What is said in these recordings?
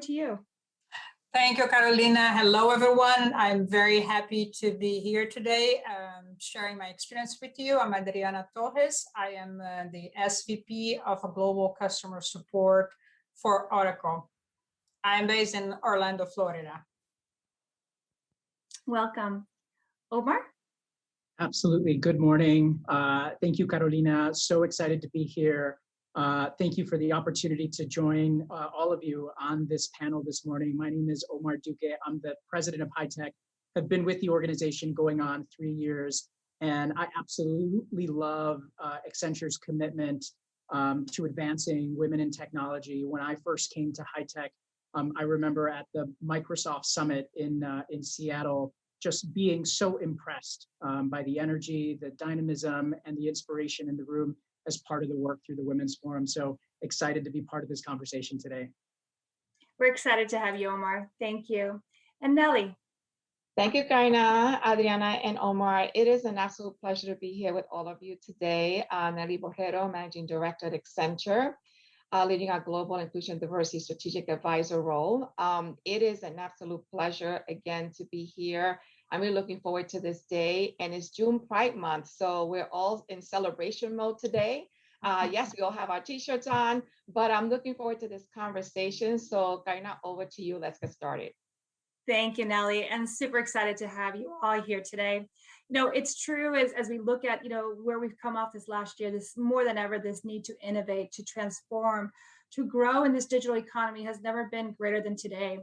to you. Thank you, Carolina. Hello, everyone. I'm very happy to be here today, sharing my experience with you. I'm Adriana Torres. I am the SVP of Global Customer Support for Oracle. I'm based in Orlando, Florida. Welcome. Omar? Absolutely. Good morning. Thank you, Carolina. So excited to be here. Thank you for the opportunity to join all of you on this panel this morning. My name is Omar Duque. I'm the president of HITEC. I've been with the organization going on 3 years, and I absolutely love Accenture's commitment to advancing women in technology. When I first came to HITEC, I remember at the Microsoft Summit in Seattle, just being so impressed by the energy, the dynamism, and the inspiration in the room as part of the work through the Women's Forum. So excited to be part of this conversation today. We're excited to have you, Omar. Thank you. And Nelly. Thank you, Karina, Adriana, and Omar. It is an absolute pleasure to be here with all of you today. Nelly Borrero, Managing Director at Accenture, leading our Global Inclusion Diversity Strategic Advisor role. It is an absolute pleasure, again, to be here. I'm really looking forward to this day, and it's June Pride Month, so we're all in celebration mode today. Yes, we all have our t-shirts on, but I'm looking forward to this conversation. So Karina, over to you. Let's get started. Thank you, Nelly, and super excited to have you all here today. It's true as we look at, where we've come off this last year, this more than ever, this need to innovate, to transform, to grow in this digital economy has never been greater than today.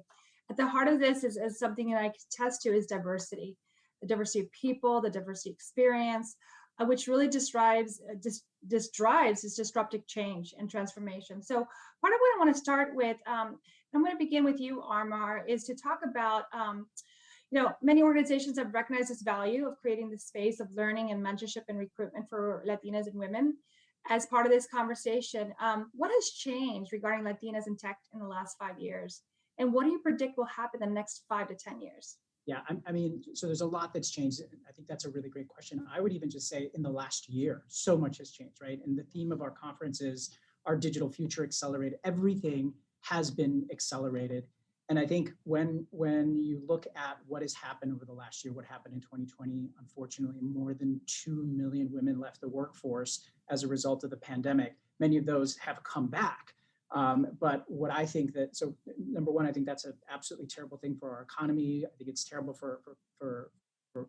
At the heart of this is something that I can attest to is diversity, the diversity of people, the diversity experience, which really drives this disruptive change and transformation. So part of what I want to start with, I'm going to begin with you, Omar, is to talk about, many organizations have recognized this value of creating the space of learning and mentorship and recruitment for Latinas and women. As part of this conversation, what has changed regarding Latinas in tech in the last 5 years? And what do you predict will happen in the next 5 to 10 years? Yeah, so there's a lot that's changed. I think that's a really great question. I would even just say in the last year, so much has changed, right? And the theme of our conference is our digital future accelerated. Everything has been accelerated. And I think when you look at what has happened over the last year, what happened in 2020, unfortunately, more than 2 million women left the workforce as a result of the pandemic. Many of those have come back. But what I think so number one, I think that's an absolutely terrible thing for our economy. I think it's terrible for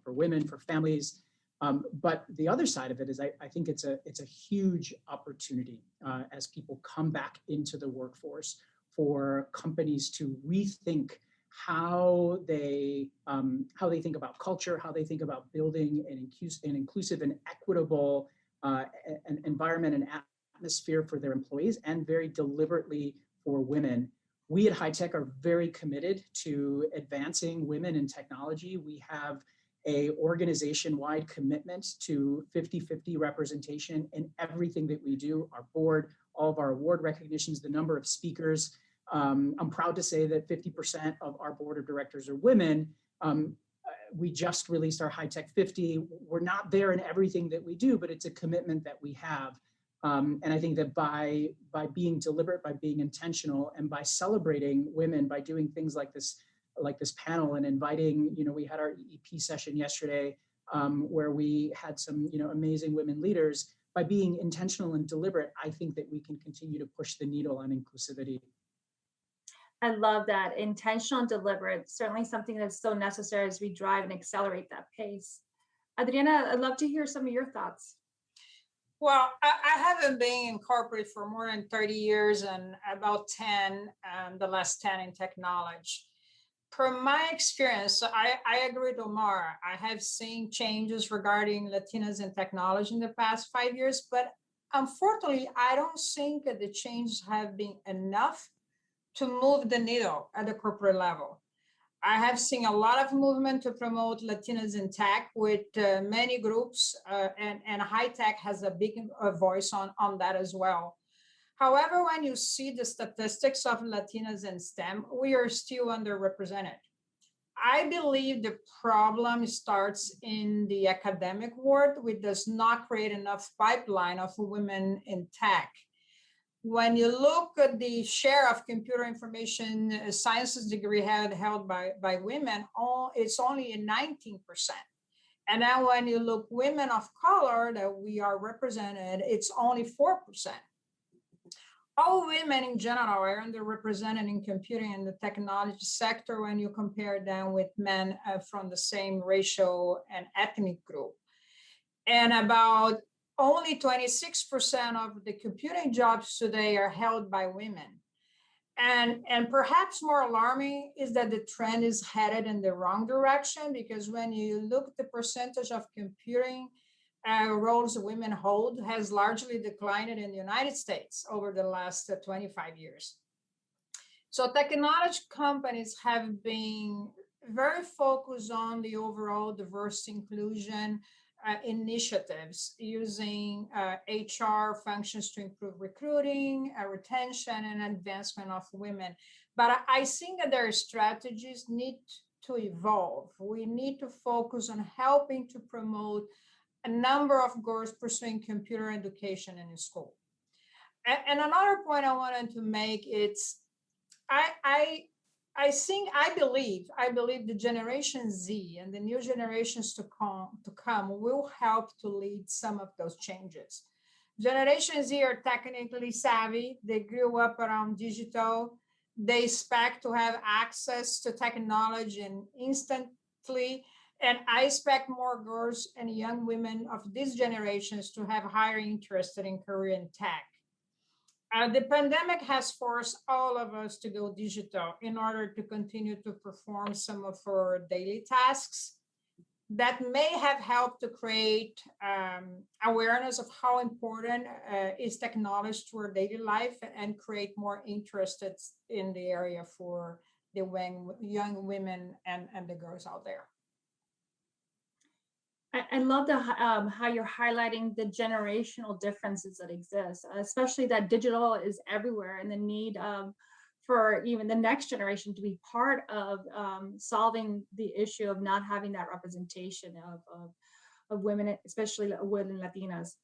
women, for families. But the other side of it is I think it's a huge opportunity as people come back into the workforce for companies to rethink how they think about culture, how they think about building an inclusive and equitable an environment and atmosphere for their employees, and very deliberately for women. We at HITEC are very committed to advancing women in technology. We have a organization-wide commitment to 50-50 representation in everything that we do, our board, all of our award recognitions, the number of speakers. I'm proud to say that 50% of our board of directors are women. We just released our HITEC 50. We're not there in everything that we do, but it's a commitment that we have. And I think that by being deliberate, by being intentional, and by celebrating women, by doing things like this panel and inviting, we had our EEP session yesterday where we had some, amazing women leaders. By being intentional and deliberate, I think that we can continue to push the needle on inclusivity. I love that. Intentional and deliberate, certainly something that's so necessary as we drive and accelerate that pace. Adriana, I'd love to hear some of your thoughts. Well, I haven't been in corporate for more than 30 years and about 10, the last 10 in technology. From my experience, I agree with Omar. I have seen changes regarding Latinas in technology in the past 5 years, but unfortunately, I don't think that the changes have been enough to move the needle at the corporate level. I have seen a lot of movement to promote Latinas in tech with many groups, and HITEC has a big voice on that as well. However, when you see the statistics of Latinas in STEM, we are still underrepresented. I believe the problem starts in the academic world, which does not create enough pipeline of women in tech. when you look at the share of computer information sciences degree held by women, it's only 19%. And now when you look women of color that we are represented, it's only 4%. All women in general are underrepresented in computing and the technology sector when you compare them with men from the same racial and ethnic group. And about only 26% of the computing jobs today are held by women. And perhaps more alarming is that the trend is headed in the wrong direction, because when you look at the percentage of computing roles women hold has largely declined in the United States over the last 25 years. So technology companies have been very focused on the overall diversity inclusion initiatives using HR functions to improve recruiting, retention, and advancement of women. But I think that their strategies need to evolve. We need to focus on helping to promote a number of girls pursuing computer education in school. And another point I wanted to make is I believe the Generation Z and the new generations to come will help to lead some of those changes. Generation Z are technically savvy. They grew up around digital. They expect to have access to technology and instantly. And I expect more girls and young women of these generations to have higher interest in career in tech. The pandemic has forced all of us to go digital in order to continue to perform some of our daily tasks. That may have helped to create awareness of how important is technology to our daily life and create more interest in the area for the young women and the girls out there. I love how you're highlighting the generational differences that exist, especially that digital is everywhere, and the need for even the next generation to be part of solving the issue of not having that representation of women, especially women Latinas.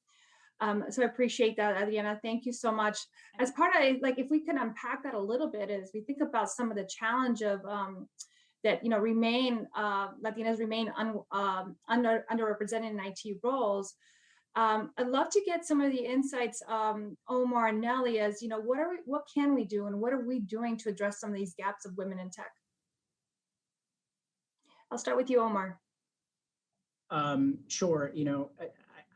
So I appreciate that, Adriana. Thank you so much. As part of, like, if we can unpack that a little bit, as we think about some of the challenge of that Latinas remain underrepresented in IT roles. I'd love to get some of the insights, Omar and Nelly, as what can we do and what are we doing to address some of these gaps of women in tech? I'll start with you, Omar. Sure.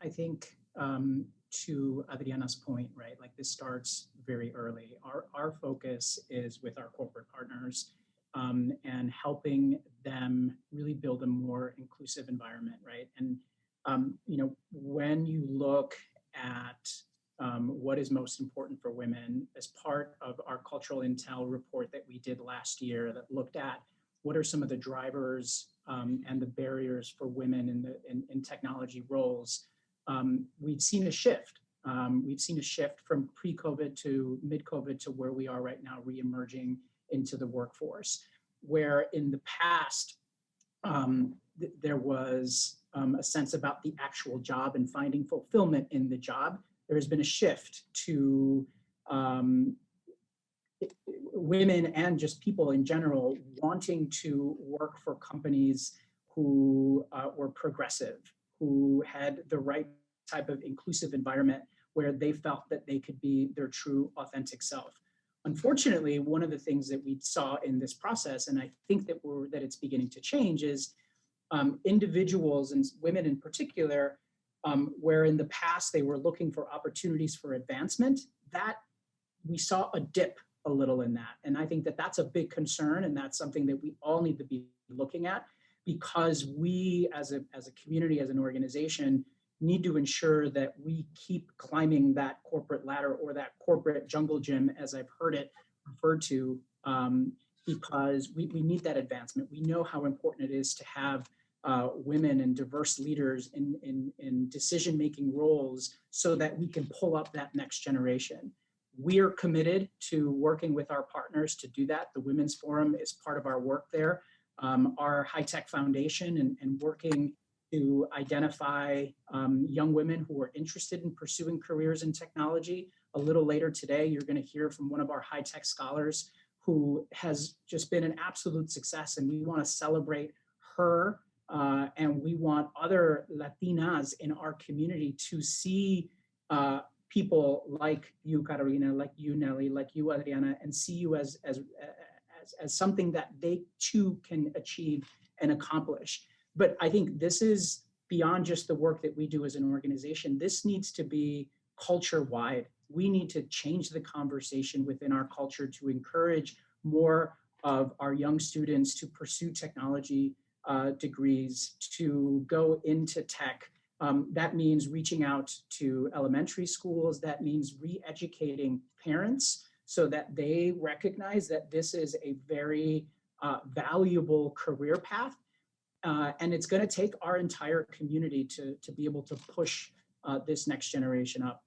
I think to Adriana's point, right? Like, this starts very early. Our focus is with our corporate partners. And helping them really build a more inclusive environment, right? And when you look at what is most important for women, as part of our cultural intel report that we did last year, that looked at what are some of the drivers and the barriers for women in technology roles, we've seen a shift. We've seen a shift from pre-COVID to mid-COVID to where we are right now, re-emerging into the workforce, where in the past there was a sense about the actual job and finding fulfillment in the job. There has been a shift to women and just people in general wanting to work for companies who were progressive, who had the right type of inclusive environment where they felt that they could be their true, authentic self. Unfortunately, one of the things that we saw in this process, and I think that it's beginning to change, is individuals and women in particular, where in the past they were looking for opportunities for advancement, that we saw a dip a little in that. And I think that that's a big concern, and that's something that we all need to be looking at, because we as a community, as an organization, need to ensure that we keep climbing that corporate ladder, or that corporate jungle gym, as I've heard it referred to, because we need that advancement. We know how important it is to have women and diverse leaders in decision-making roles so that we can pull up that next generation. We are committed to working with our partners to do that. The Women's Forum is part of our work there. Our HITEC Foundation and working to identify young women who are interested in pursuing careers in technology. A little later today, you're going to hear from one of our high-tech scholars who has just been an absolute success, and we want to celebrate her, and we want other Latinas in our community to see people like you, Carolina, like you, Nelly, like you, Adriana, and see you as something that they too can achieve and accomplish. But I think this is beyond just the work that we do as an organization. This needs to be culture-wide. We need to change the conversation within our culture to encourage more of our young students to pursue technology degrees, to go into tech. That means reaching out to elementary schools. That means re-educating parents so that they recognize that this is a very valuable career path. And it's going to take our entire community to be able to push this next generation up.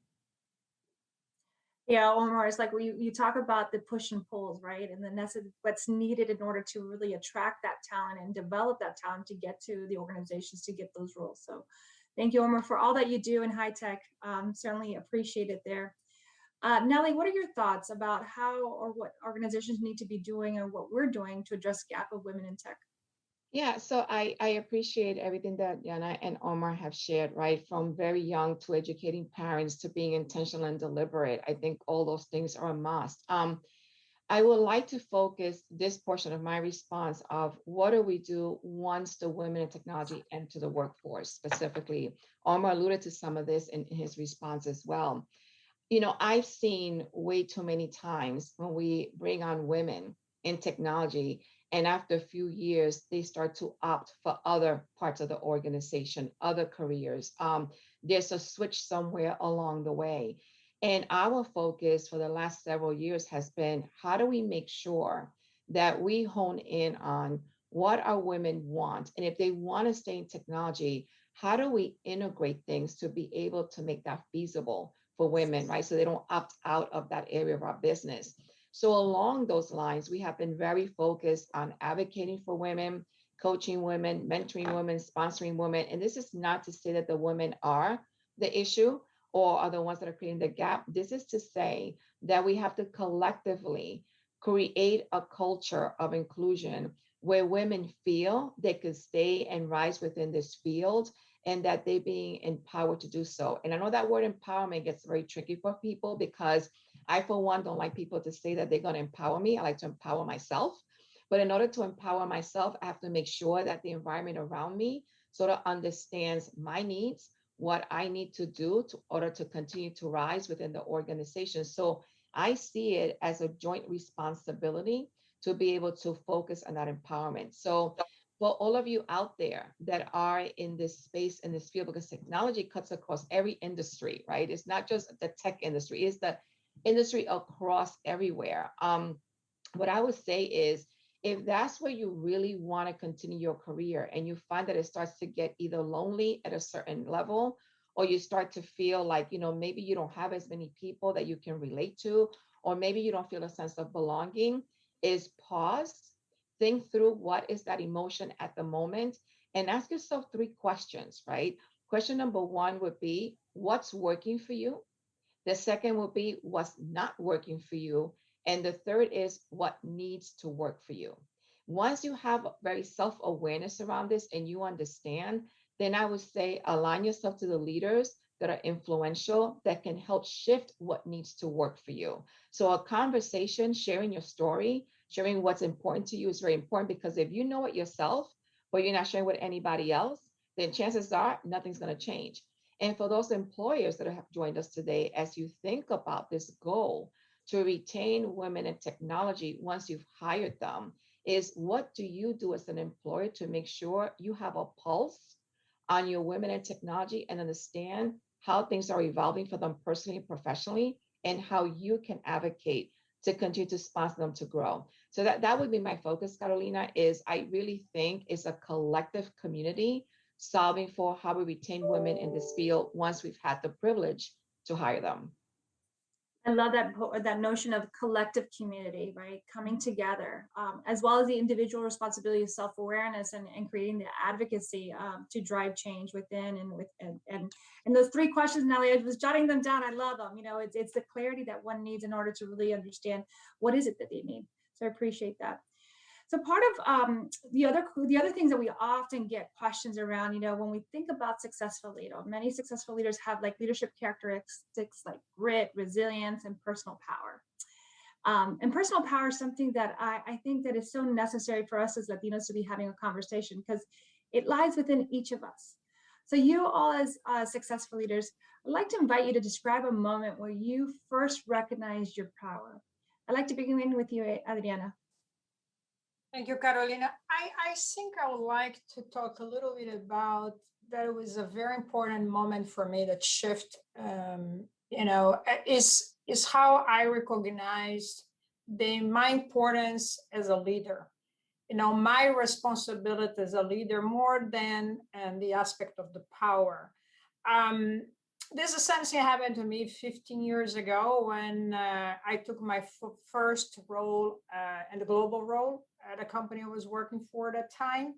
Yeah, Omar, it's like you talk about the push and pulls, right? And then that's what's needed in order to really attract that talent and develop that talent to get to the organizations to get those roles. So thank you, Omar, for all that you do in high tech. Certainly appreciate it there. Nelly, what are your thoughts about how or what organizations need to be doing and what we're doing to address the gap of women in tech? Yeah, so I appreciate everything that Yana and Omar have shared, right? From very young to educating parents to being intentional and deliberate. I think all those things are a must. I would like to focus this portion of my response of what do we do once the women in technology enter the workforce specifically. Omar alluded to some of this in his response as well. You know, I've seen way too many times when we bring on women in technology, and after a few years, they start to opt for other parts of the organization, other careers. There's a switch somewhere along the way. And our focus for the last several years has been how do we make sure that we hone in on what our women want? And if they want to stay in technology, how do we integrate things to be able to make that feasible for women, right? So they don't opt out of that area of our business. So along those lines, we have been very focused on advocating for women, coaching women, mentoring women, sponsoring women. And this is not to say that the women are the issue or are the ones that are creating the gap. This is to say that we have to collectively create a culture of inclusion where women feel they could stay and rise within this field and that they're being empowered to do so. And I know that word empowerment gets very tricky for people because I, for one, don't like people to say that they're going to empower me. I like to empower myself. But in order to empower myself, I have to make sure that the environment around me sort of understands my needs, what I need to do in order to continue to rise within the organization. So I see it as a joint responsibility to be able to focus on that empowerment. So for all of you out there that are in this space, in this field, because technology cuts across every industry, right? It's not just the tech industry, it's the industry across everywhere. What I would say is, if that's where you really want to continue your career and you find that it starts to get either lonely at a certain level, or you start to feel like, you know, maybe you don't have as many people that you can relate to, or maybe you don't feel a sense of belonging, is pause, think through what is that emotion at the moment, and ask yourself 3 questions, right? Question number 1 would be, what's working for you? The second will be what's not working for you. And the third is what needs to work for you. Once you have very self-awareness around this and you understand, then I would say align yourself to the leaders that are influential that can help shift what needs to work for you. So a conversation, sharing your story, sharing what's important to you is very important, because if you know it yourself, but you're not sharing with anybody else, then chances are nothing's going to change. And for those employers that have joined us today, as you think about this goal to retain women in technology once you've hired them, is what do you do as an employer to make sure you have a pulse on your women in technology and understand how things are evolving for them personally and professionally, and how you can advocate to continue to sponsor them to grow. So that would be my focus, Carolina, is I really think it's a collective community solving for how we retain women in this field once we've had the privilege to hire them. I love that notion of collective community, right? Coming together, as well as the individual responsibility of self-awareness and creating the advocacy to drive change within and those three questions, Nellie, I was jotting them down. I love them. You know, it's the clarity that one needs in order to really understand what is it that they need. So I appreciate that. So part of the other things that we often get questions around, you know, when we think about successful leaders, many successful leaders have like leadership characteristics like grit, resilience, and personal power. And personal power is something that I think that is so necessary for us as Latinos to be having a conversation because it lies within each of us. So you all as successful leaders, I'd like to invite you to describe a moment where you first recognized your power. I'd like to begin with you, Adriana. Thank you, Carolina. I think I would like to talk a little bit about that. It was a very important moment for me that shift, you know, is how I recognized my importance as a leader. You know, my responsibility as a leader more than the aspect of the power. This is something happened to me 15 years ago when I took my first role in the global role at a company I was working for at that time.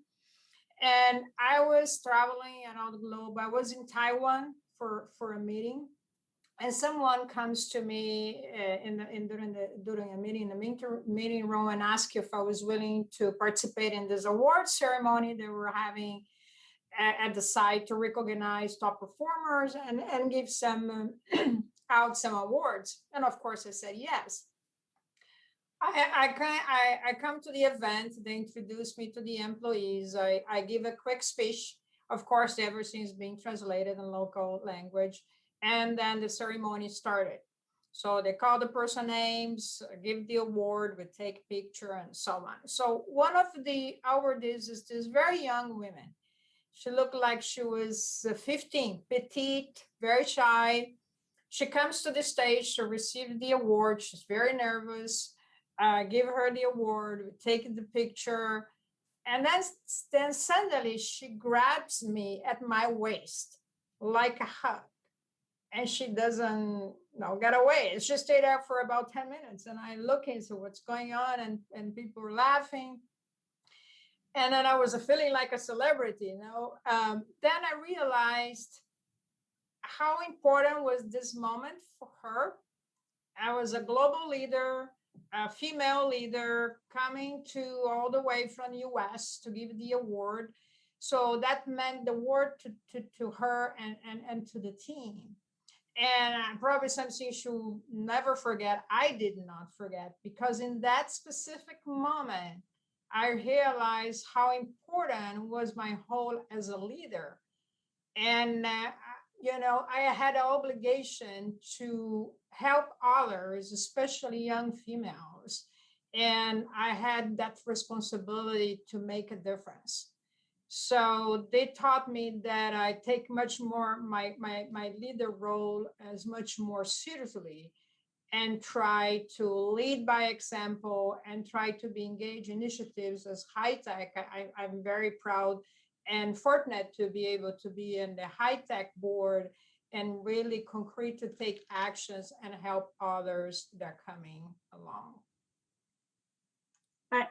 And I was traveling around the globe. I was in Taiwan for a meeting. And someone comes to me during a meeting in the meeting room and asks if I was willing to participate in this award ceremony they were having at the site to recognize top performers and give some out some awards. And of course I said yes. I come to the event, they introduce me to the employees, I give a quick speech. Of course, everything is being translated in local language. And then the ceremony started. So they call the person names, give the award, we take picture and so on. So one of the awardees is this very young woman. She looked like she was 15, petite, very shy. She comes to the stage to receive the award. She's very nervous. Give her the award, we take the picture. And then suddenly she grabs me at my waist like a hug. And she doesn't get away. She stayed there for about 10 minutes. And I look into what's going on and people were laughing. And then I was feeling like a celebrity, you know. Then I realized how important was this moment for her. I was a global leader, a female leader coming to all the way from the US to give the award. So that meant the award to her and to the team. And probably something she'll never forget. I did not forget, because in that specific moment, I realized how important was my role as a leader. And, you know, I had an obligation to help others, especially young females. And I had that responsibility to make a difference. So they taught me that I take much more my leader role as much more seriously and try to lead by example and try to be engaged in initiatives as HITEC. I'm very proud and fortunate to be able to be in the HITEC board and really concrete to take actions and help others that are coming along.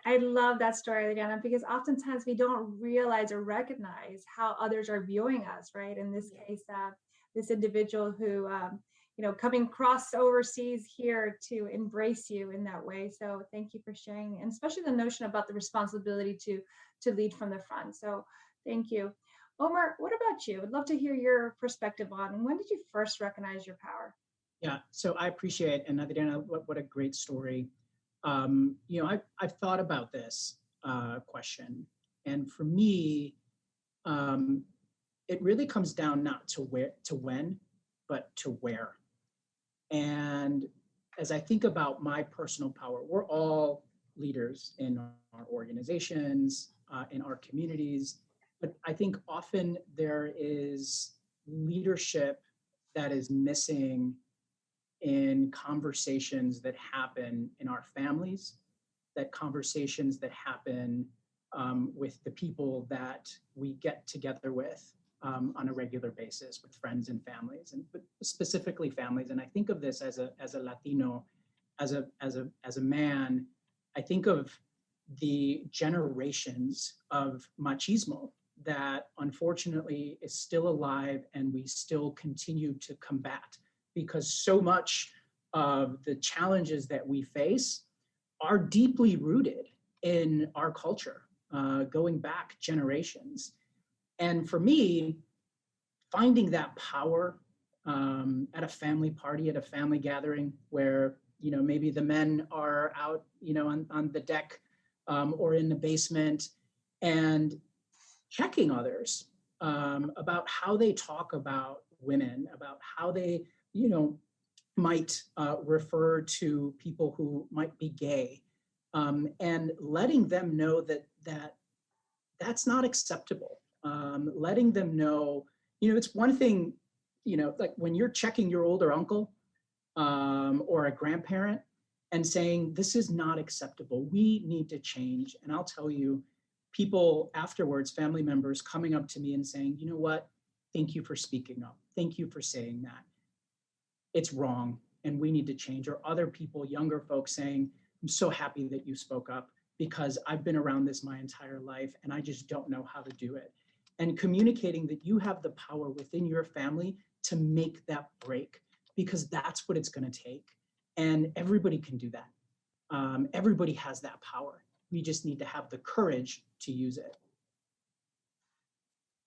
I love that story, Adriana, because oftentimes we don't realize or recognize how others are viewing us, right? In this case, this individual who, you know, coming across overseas here to embrace you in that way. So thank you for sharing, and especially the notion about the responsibility to lead from the front. So thank you. Omar, what about you? I'd love to hear your perspective on when did you first recognize your power? Yeah, so I appreciate, and Adriana, what a great story. You know, I've thought about this question, and for me, it really comes down not to when, but to where. And as I think about my personal power, we're all leaders in our organizations, in our communities, but I think often there is leadership that is missing in conversations that happen in our families, that conversations that happen with the people that we get together with on a regular basis with friends and families, and but specifically families. And I think of this as a Latino, as a man. I think of the generations of machismo that unfortunately is still alive and we still continue to combat, because so much of the challenges that we face are deeply rooted in our culture, going back generations. And for me, finding that power at a family party, at a family gathering where, maybe the men are out, on the deck or in the basement, and checking others about how they talk about women, about how they, might refer to people who might be gay, and letting them know that that's not acceptable. Letting them know, it's one thing, like when you're checking your older uncle or a grandparent and saying, this is not acceptable, we need to change. And I'll tell you, people afterwards, family members coming up to me and saying, you know what, thank you for speaking up. Thank you for saying that. It's wrong and we need to change. Or other people, younger folks saying, I'm so happy that you spoke up because I've been around this my entire life and I just don't know how to do it. And communicating that you have the power within your family to make that break, because that's what it's going to take. And everybody can do that. Everybody has that power. We just need to have the courage to use it.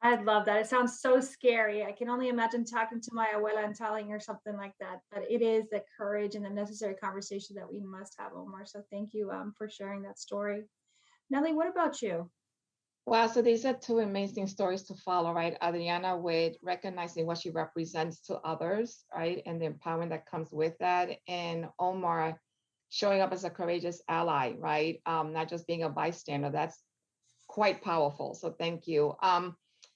I love that. It sounds so scary. I can only imagine talking to my abuela and telling her something like that. But it is the courage and the necessary conversation that we must have, Omar. So thank you for sharing that story. Nelly, what about you? Wow, so these are two amazing stories to follow, right? Adriana with recognizing what she represents to others, right? And the empowerment that comes with that. And Omar showing up as a courageous ally, right? Not just being a bystander. That's quite powerful. So thank you.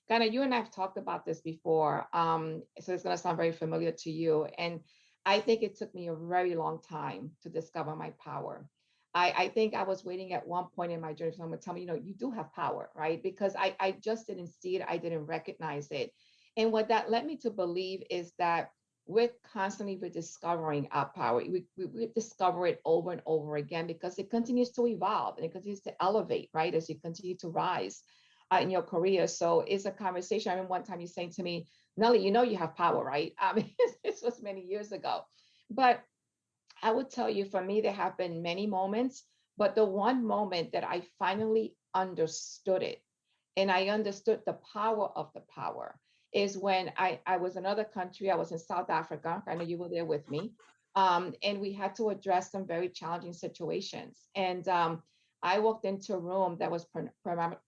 Ghana, you and I have talked about this before. So it's going to sound very familiar to you. And I think it took me a very long time to discover my power. I think I was waiting at one point in my journey for someone to tell me, you do have power, right? Because I just didn't see it. I didn't recognize it. And what that led me to believe is that we're constantly rediscovering our power. We discover it over and over again because it continues to evolve and it continues to elevate, right? As you continue to rise in your career. So it's a conversation. I remember one time you saying to me, Nelly, you have power, right? I mean, this was many years ago. But I would tell you, for me, there have been many moments, but the one moment that I finally understood it, and I understood the power of the power, is when I was in another country. I was in South Africa. I know you were there with me. And we had to address some very challenging situations. And I walked into a room that was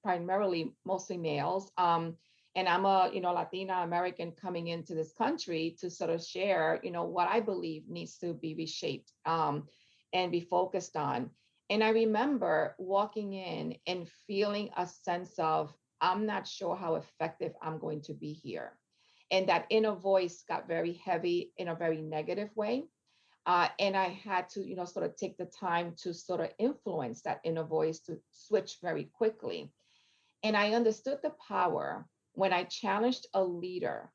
primarily mostly males. And I'm a Latina American coming into this country to sort of share what I believe needs to be reshaped and be focused on. And I remember walking in and feeling a sense of, I'm not sure how effective I'm going to be here. And that inner voice got very heavy in a very negative way. And I had to sort of take the time to sort of influence that inner voice to switch very quickly. And I understood the power when I challenged a leader,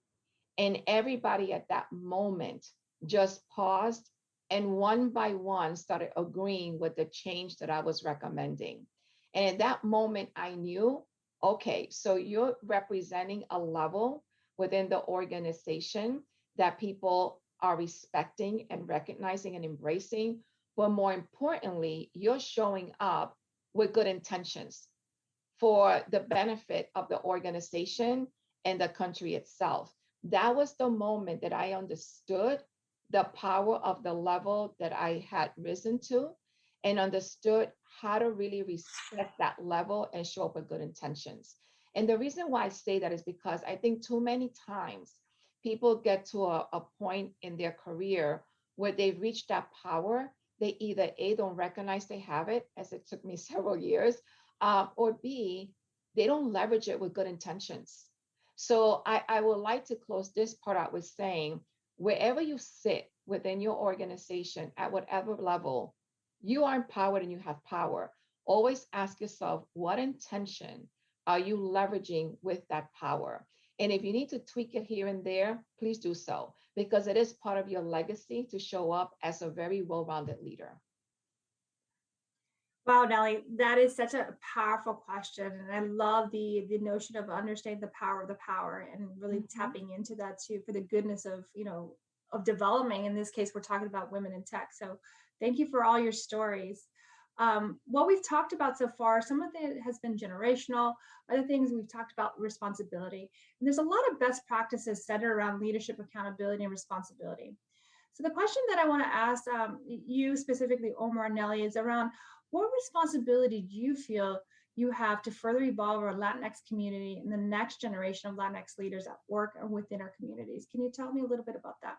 and everybody at that moment just paused and one by one started agreeing with the change that I was recommending. And at that moment, I knew, okay, so you're representing a level within the organization that people are respecting and recognizing and embracing. But more importantly, you're showing up with good intentions for the benefit of the organization and the country itself. That was the moment that I understood the power of the level that I had risen to and understood how to really respect that level and show up with good intentions. And the reason why I say that is because I think too many times people get to a point in their career where they've reached that power. They either A, don't recognize they have it, as it took me several years, or B, they don't leverage it with good intentions. So I would like to close this part out with saying, wherever you sit within your organization, at whatever level, you are empowered and you have power. Always ask yourself, what intention are you leveraging with that power? And if you need to tweak it here and there, please do so, because it is part of your legacy to show up as a very well-rounded leader. Wow, Nellie, that is such a powerful question. And I love the notion of understanding the power of the power and really tapping into that too for the goodness of, of developing. In this case, we're talking about women in tech. So thank you for all your stories. What we've talked about so far, some of it has been generational, other things we've talked about responsibility. And there's a lot of best practices centered around leadership, accountability, and responsibility. So the question that I want to ask you specifically, Omar and Nellie, is around what responsibility do you feel you have to further evolve our Latinx community and the next generation of Latinx leaders at work and within our communities? Can you tell me a little bit about that?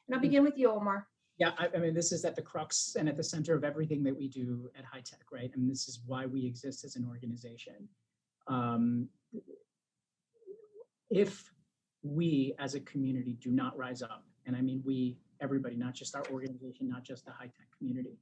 And I'll begin with you, Omar. Yeah, I mean, this is at the crux and at the center of everything that we do at HITEC, right? And this is why we exist as an organization. If we as a community do not rise up, and I mean we, everybody, not just our organization, not just the HITEC community,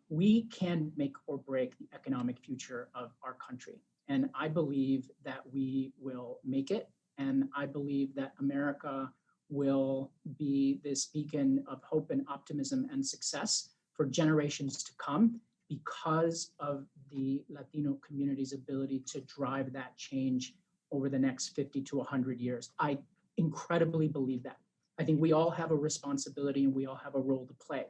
we can make or break the economic future of our country. And I believe that we will make it. And I believe that America will be this beacon of hope and optimism and success for generations to come because of the Latino community's ability to drive that change over the next 50 to 100 years. I incredibly believe that. I think we all have a responsibility and we all have a role to play.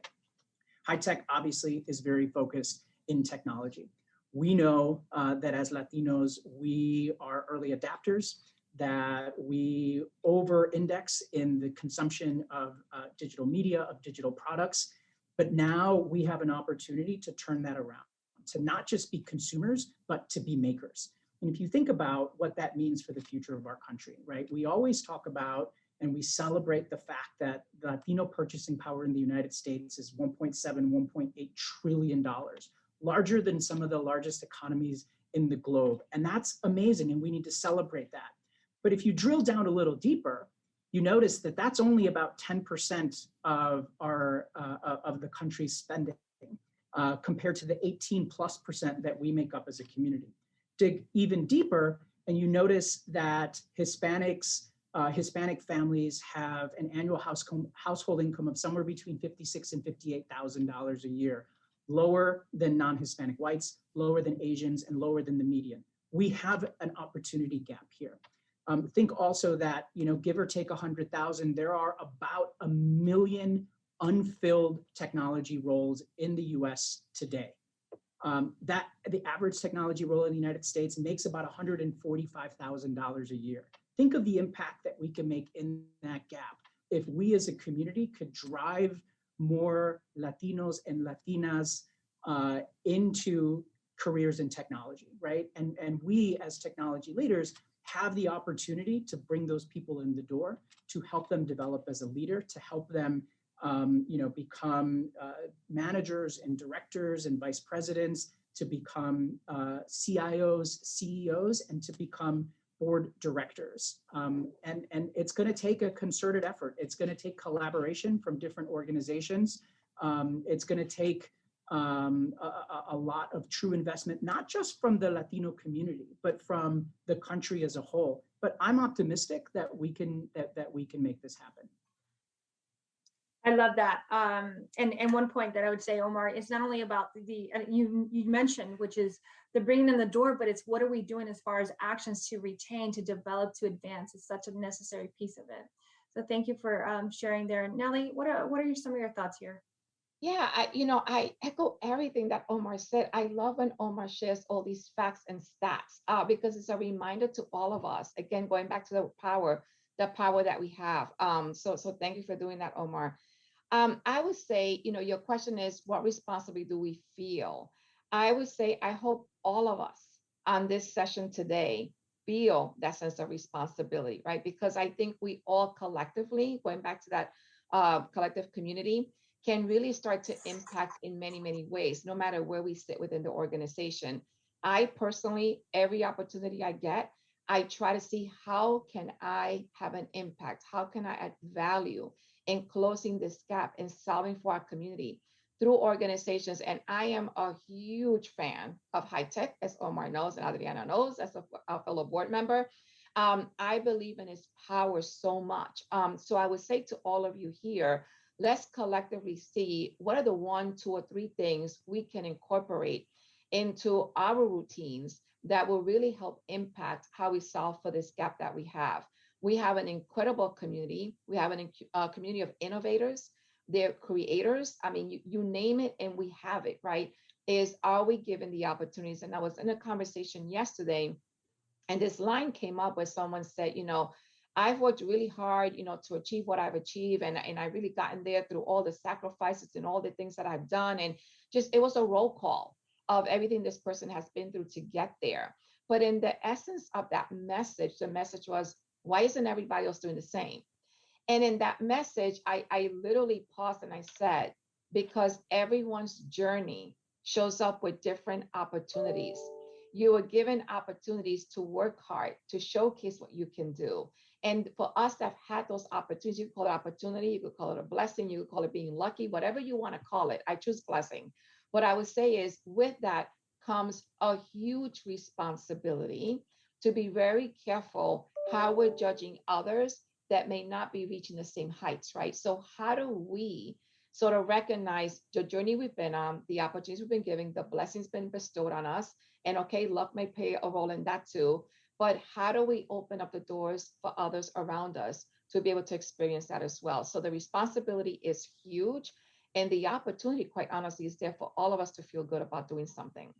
HITEC obviously is very focused in technology. We know that as Latinos, we are early adapters, that we over-index in the consumption of digital media, of digital products. But now we have an opportunity to turn that around, to not just be consumers, but to be makers. And if you think about what that means for the future of our country, right? We always talk about and we celebrate the fact that the Latino purchasing power in the United States is $1.7, $1.8 trillion, larger than some of the largest economies in the globe. And that's amazing, and we need to celebrate that. But if you drill down a little deeper, you notice that that's only about 10% of the country's spending compared to the 18+% that we make up as a community. Dig even deeper, and you notice that Hispanic families have an annual household income of somewhere between $56,000 and $58,000 a year, lower than non-Hispanic whites, lower than Asians, and lower than the median. We have an opportunity gap here. Think also that, give or take 100,000, there are about 1 million unfilled technology roles in the US today. That the average technology role in the United States makes about $145,000 a year. Think of the impact that we can make in that gap if we as a community could drive more Latinos and Latinas into careers in technology, right? And we as technology leaders have the opportunity to bring those people in the door, to help them develop as a leader, to help them become managers and directors and vice presidents, to become CIOs, CEOs, and to become board directors. And it's going to take a concerted effort. It's going to take collaboration from different organizations. It's going to take a lot of true investment, not just from the Latino community, but from the country as a whole. But I'm optimistic that we can make this happen. I love that. And one point that I would say, Omar, is not only about you mentioned, which is the bringing in the door, but it's what are we doing as far as actions to retain, to develop, to advance. It's such a necessary piece of it. So thank you for sharing there. Nellie, what are some of your thoughts here? Yeah, I echo everything that Omar said. I love when Omar shares all these facts and stats because it's a reminder to all of us. Again, going back to the power that we have. So thank you for doing that, Omar. I would say, your question is, what responsibility do we feel? I would say, I hope all of us on this session today feel that sense of responsibility, right? Because I think we all collectively, going back to that collective community, can really start to impact in many, many ways, no matter where we sit within the organization. I personally, every opportunity I get, I try to see how can I have an impact? How can I add value in closing this gap and solving for our community through organizations? And I am a huge fan of HITEC, as Omar knows and Adriana knows, as a fellow board member. I believe in its power so much. So I would say to all of you here, let's collectively see what are the 1, 2, or 3 things we can incorporate into our routines that will really help impact how we solve for this gap that we have. We have an incredible community. We have a community of innovators. They're creators. I mean, you name it and we have it, right? Are we given the opportunities? And I was in a conversation yesterday and this line came up where someone said, I've worked really hard, to achieve what I've achieved. And I really gotten there through all the sacrifices and all the things that I've done. And just, it was a roll call of everything this person has been through to get there. But in the essence of that message, the message was, why isn't everybody else doing the same? And in that message, I literally paused and I said, because everyone's journey shows up with different opportunities. You are given opportunities to work hard, to showcase what you can do. And for us that have had those opportunities, you could call it opportunity, you could call it a blessing, you could call it being lucky, whatever you want to call it. I choose blessing. What I would say is with that comes a huge responsibility to be very careful how we're judging others that may not be reaching the same heights, right? So how do we sort of recognize the journey we've been on, the opportunities we've been given, the blessings been bestowed on us, and okay, luck may play a role in that too, but how do we open up the doors for others around us to be able to experience that as well? So the responsibility is huge, and the opportunity, quite honestly, is there for all of us to feel good about doing something.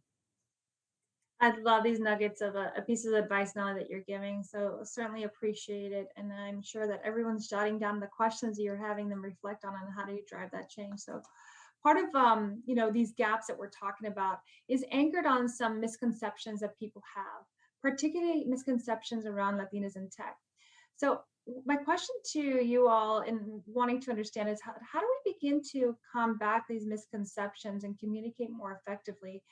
I love these nuggets of a piece of advice now that you're giving. So certainly appreciate it. And I'm sure that everyone's jotting down the questions you're having them reflect on and how do you drive that change. So part of these gaps that we're talking about is anchored on some misconceptions that people have, particularly misconceptions around Latinas in tech. So my question to you all in wanting to understand is how do we begin to combat these misconceptions and communicate more effectively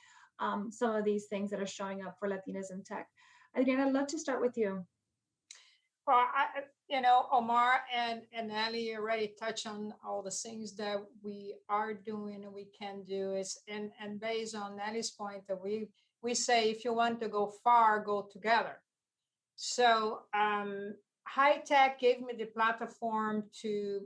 some of these things that are showing up for Latinas in tech? Adriana, I'd love to start with you. Well, Omar and Ali already touched on all the things that we are doing and we can do. And based on Ali's point that we say, if you want to go far, go together. So HITEC gave me the platform to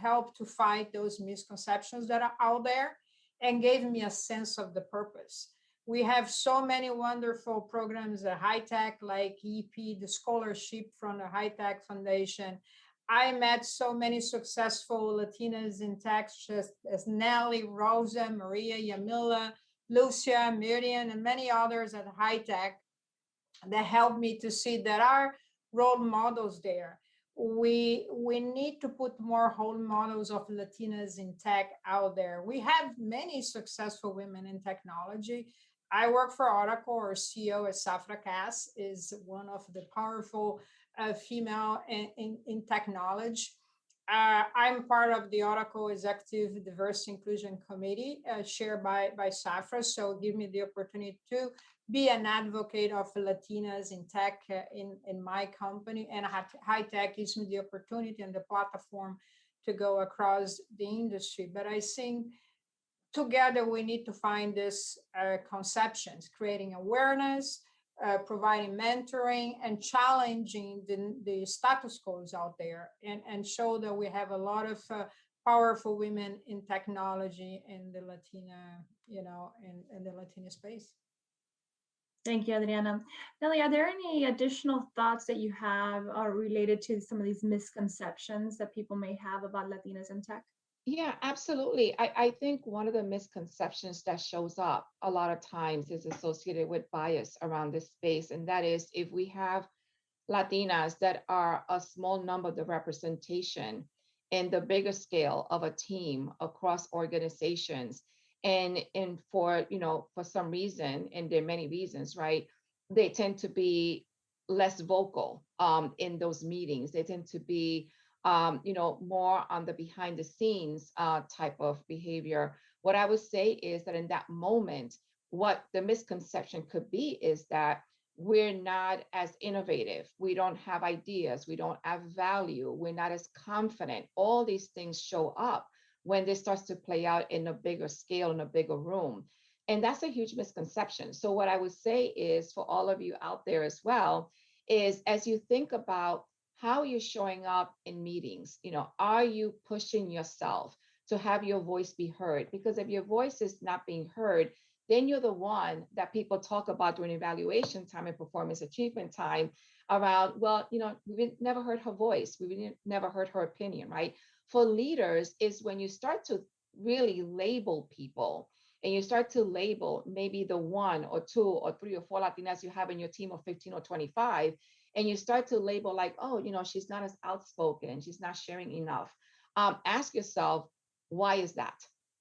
help to fight those misconceptions that are out there and gave me a sense of the purpose. We have so many wonderful programs at HITEC, like EP, the scholarship from the HITEC Foundation. I met so many successful Latinas in tech, just as Nelly, Rosa, Maria, Yamila, Lucia, Miriam, and many others at HITEC that helped me to see there are role models there. We need to put more role models of Latinas in tech out there. We have many successful women in technology. I work for Oracle. Our CEO is Safra Cass, is one of the powerful female in technology. I'm part of the Oracle Executive Diversity Inclusion Committee, chaired by Safra. So give me the opportunity to be an advocate of Latinas in tech in my company. And HITEC gives me the opportunity and the platform to go across the industry. But I think together we need to find these conceptions, creating awareness, providing mentoring, and challenging the status quos out there, and show that we have a lot of powerful women in technology in the Latina, in the Latina space. Thank you, Adriana. Nelly, are there any additional thoughts that you have related to some of these misconceptions that people may have about Latinas in tech? Yeah, absolutely. I think one of the misconceptions that shows up a lot of times is associated with bias around this space. And that is if we have Latinas that are a small number of the representation in the bigger scale of a team across organizations. And for some reason, and there are many reasons, right? They tend to be less vocal in those meetings. They tend to be more on the behind the scenes type of behavior. What I would say is that in that moment, what the misconception could be is that we're not as innovative. We don't have ideas. We don't have value. We're not as confident. All these things show up when this starts to play out in a bigger scale, in a bigger room. And that's a huge misconception. So what I would say is for all of you out there as well, is as you think about how you're showing up in meetings, are you pushing yourself to have your voice be heard? Because if your voice is not being heard, then you're the one that people talk about during evaluation time and performance achievement time around, well, we never heard her voice. We never heard her opinion, right? For leaders is when you start to really label people and you start to label maybe the 1 or 2 or 3 or 4 Latinas you have in your team of 15 or 25, and you start to label like, oh, she's not as outspoken, she's not sharing enough. Ask yourself, why is that,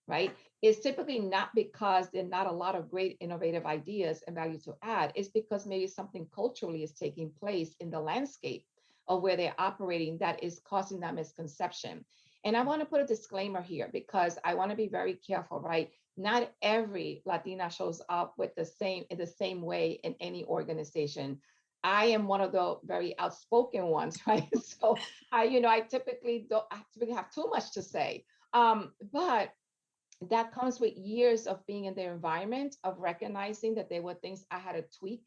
right? It's typically not because there are not a lot of great innovative ideas and value to add. It's because maybe something culturally is taking place in the landscape of where they're operating that is causing that misconception. And I want to put a disclaimer here because I want to be very careful, right? Not every Latina shows up with in the same way in any organization. I am one of the very outspoken ones, right? So I typically have too much to say. But that comes with years of being in the environment, of recognizing that there were things I had to tweak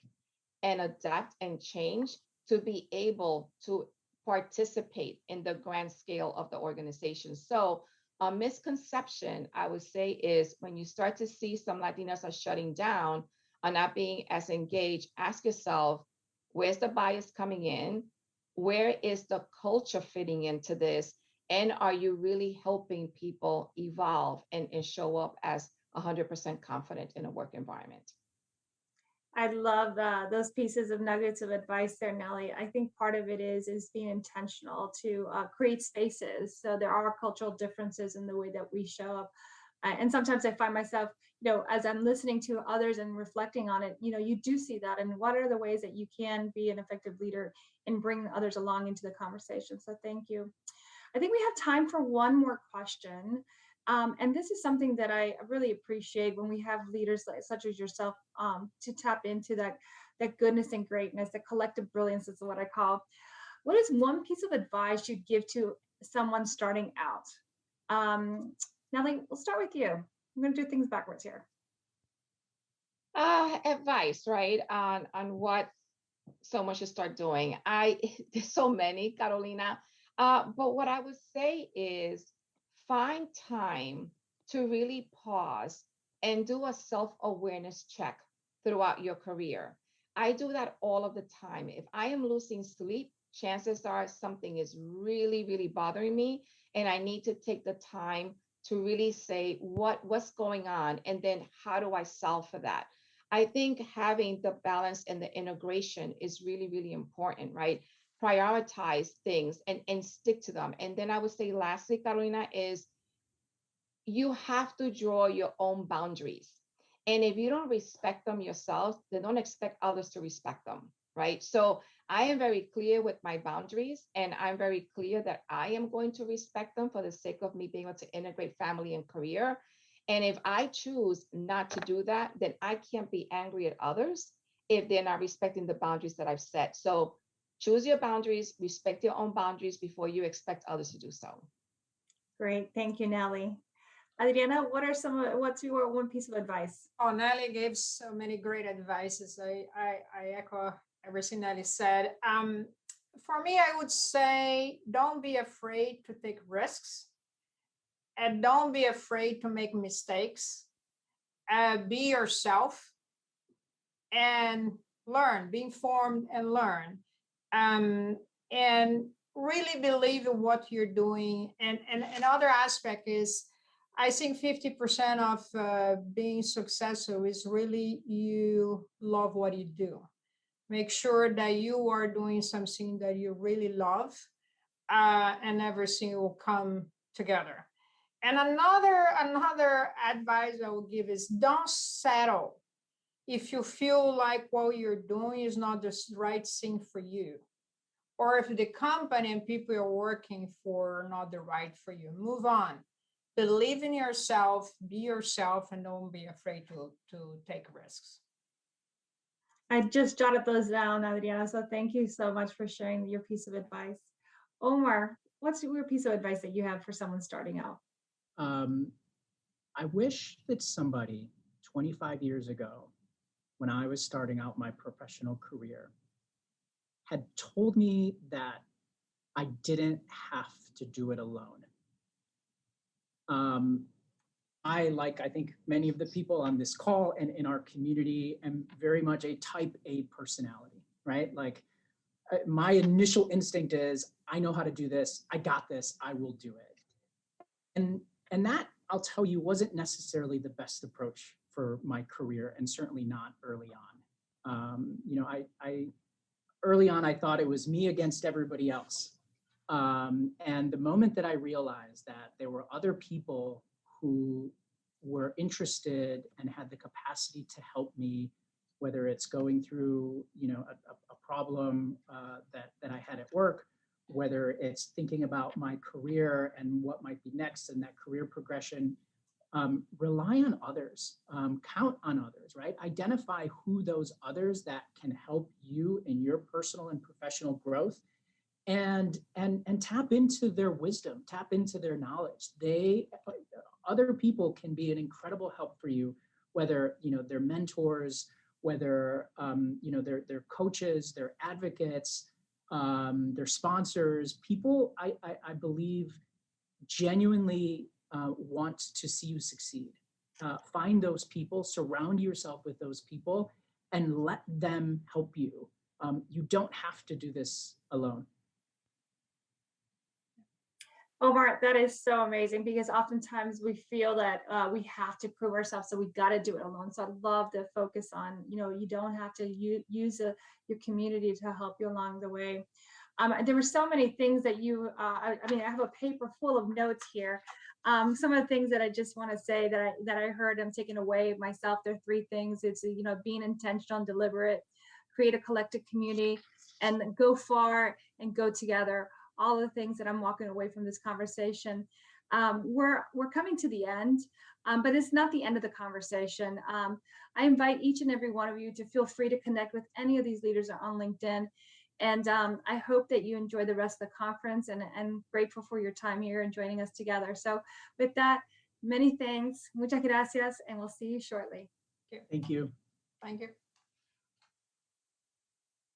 and adapt and change to be able to participate in the grand scale of the organization. So a misconception, I would say, is when you start to see some Latinas are shutting down, are not being as engaged, ask yourself, where's the bias coming in? Where is the culture fitting into this? And are you really helping people evolve and show up as 100% confident in a work environment? I love those pieces of nuggets of advice there, Nellie. I think part of it is being intentional to create spaces. So there are cultural differences in the way that we show up. And sometimes I find myself, as I'm listening to others and reflecting on it, you do see that. And what are the ways that you can be an effective leader in bringing others along into the conversation? So thank you. I think we have time for one more question. And this is something that I really appreciate when we have leaders such as yourself to tap into that goodness and greatness, the collective brilliance is what I call. What is one piece of advice you'd give to someone starting out? Nellie, we'll start with you. I'm going to do things backwards here. Advice, right? On what someone should start doing. There's so many, Carolina. But what I would say is find time to really pause and do a self-awareness check throughout your career. I do that all of the time. If I am losing sleep, chances are something is really, really bothering me, and I need to take the time to really say what's going on, and then how do I solve for that? I think having the balance and the integration is really, really important, right? Prioritize things and stick to them. And then I would say lastly, Carolina, is you have to draw your own boundaries. And if you don't respect them yourself, then don't expect others to respect them, right? So I am very clear with my boundaries, and I'm very clear that I am going to respect them for the sake of me being able to integrate family and career. And if I choose not to do that, then I can't be angry at others if they're not respecting the boundaries that I've set. So choose your boundaries, respect your own boundaries before you expect others to do so. Great. Thank you, Nellie. Adriana, what's your one piece of advice? Oh, Nellie gave so many great advices. I echo everything Nellie said. For me, I would say, don't be afraid to take risks, and don't be afraid to make mistakes. Be yourself and learn, be informed and learn. And really believe in what you're doing. And another aspect is, I think 50% of being successful is really you love what you do. Make sure that you are doing something that you really love, and everything will come together. And another advice I will give is, don't settle if you feel like what you're doing is not the right thing for you, or if the company and people you're working for are not the right for you. Move on. Believe in yourself, be yourself, and don't be afraid to take risks. I just jotted those down, Adriana, so thank you so much for sharing your piece of advice. Omar, what's your piece of advice that you have for someone starting out? I wish that somebody 25 years ago, when I was starting out my professional career, had told me that I didn't have to do it alone. Like I think many of the people on this call and in our community, am very much a type A personality, right? Like my initial instinct is, I know how to do this. I got this. I will do it. And that, I'll tell you, wasn't necessarily the best approach for my career, and certainly not early on. Early on, I thought it was me against everybody else. And the moment that I realized that there were other people who were interested and had the capacity to help me, whether it's going through, a problem that I had at work, whether it's thinking about my career and what might be next and that career progression, rely on others, count on others, right? Identify who those others that can help you in your personal and professional growth, and tap into their wisdom, tap into their knowledge. Other people can be an incredible help for you, whether they're mentors, whether they're coaches, they're advocates, they're sponsors. People I believe genuinely want to see you succeed. Find those people, surround yourself with those people, and let them help you. You don't have to do this alone. Omar, that is so amazing, because oftentimes we feel that we have to prove ourselves, so we got to do it alone. So I love the focus on, you don't have to use your community to help you along the way. There were so many things that I have a paper full of notes here. Some of the things that I just want to say that I heard, I'm taking away myself. There are 3 things. It's, being intentional and deliberate, create a collective community, and go far and go together. All the things that I'm walking away from this conversation. We're coming to the end, but it's not the end of the conversation. I invite each and every one of you to feel free to connect with any of these leaders on LinkedIn. And I hope that you enjoy the rest of the conference, and grateful for your time here and joining us together. So with that, many thanks. Muchas gracias, and we'll see you shortly. Thank you. Thank you.